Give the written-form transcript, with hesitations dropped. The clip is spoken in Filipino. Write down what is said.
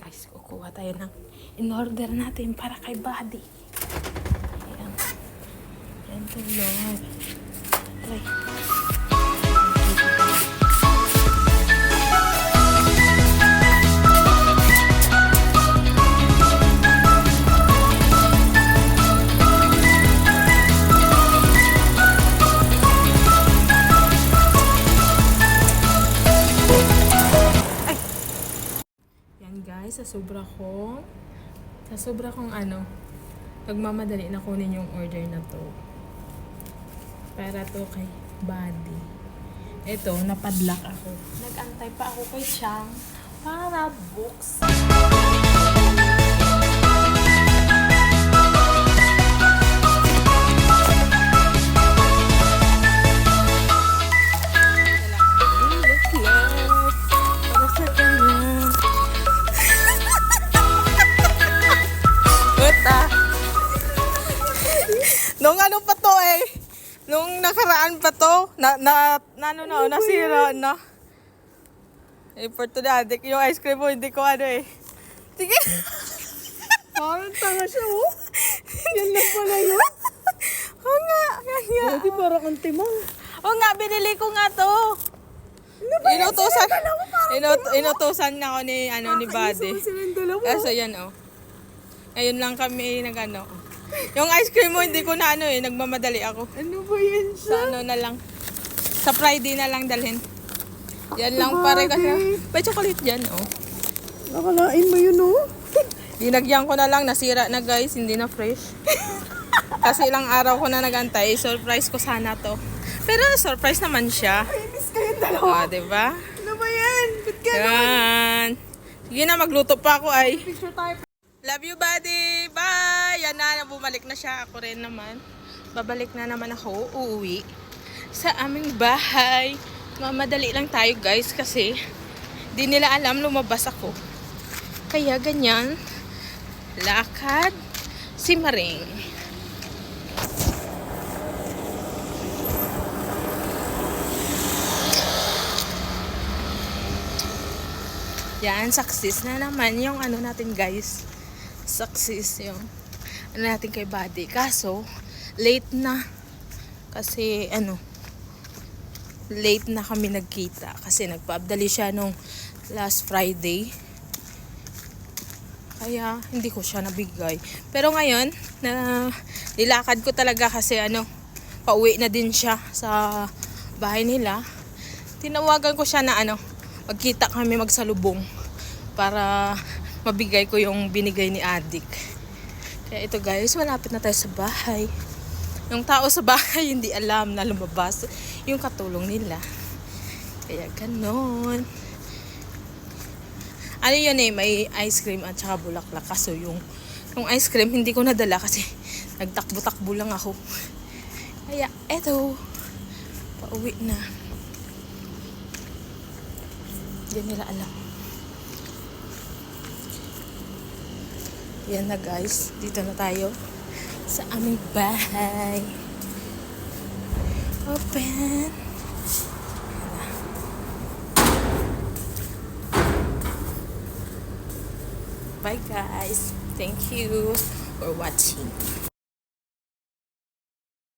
Guys, kukuha tayo ng in-order natin para kay Buddy. Ayan. Ayan to, Lord. Try. Guys, sa sobra kong nagmamadali na kunin yung order na to. Para to kay Buddy. Ito, napadlock ako. Nag-antay pa ako kay Chang para buksan. Nung ano pa to nung nakaraan pa to, nasira na. For to the addict, yung ice cream mo, hindi ko Sige. Parang tanga siya, oh. Yan lang pala yun. Oo nga. Hindi, parang ang timang. Oo nga, binili ko nga to. Inutusan na ako ni Buddy. Kaso yan, Ngayon lang kami Yung ice cream mo, hindi ko na nagmamadali ako. Ano ba yan siya? Sa na lang. Sa Friday na lang dalhin. Yan lang pare kasi. May chocolate dyan, Nakalain mo yun, Dinagyan ko na lang, nasira na guys, hindi na fresh. Kasi ilang araw ko na nagantay, surprise ko sana to. Pero surprise naman siya. Inis kayong dalawa. Diba? Ano ba yan? Ba't ka Yan. Sige na, magluto pa ako Picture tayo. Love you, Buddy. Bye! Yan na, bumalik na siya. Ako rin naman. Babalik na naman ako. Uuwi sa aming bahay. Mamadali lang tayo, guys, kasi di nila alam lumabas ako. Kaya ganyan. Lakad si Maring. Yan, success na naman yung natin, guys. Success yung natin kay Buddy. Kaso, late na. Kasi, late na kami nagkita. Kasi nagpa-abdali siya nung last Friday. Kaya, hindi ko siya nabigay. Pero ngayon, nilakad ko talaga kasi pauwi na din siya sa bahay nila. Tinawagan ko siya na magkita kami magsalubong para mabigay ko yung binigay ni Adik. Kaya ito guys, malapit na tayo sa bahay. Yung tao sa bahay hindi alam na lumabas yung katulong nila. Kaya ganon. Yun may ice cream at saka bulaklak. Kaso yung ice cream hindi ko nadala kasi nagtakbo-takbo lang ako. Kaya eto, pauwi na. Hindi nila alam. Yan na guys, dito na tayo sa aming bahay. Open. Bye guys. Thank you for watching.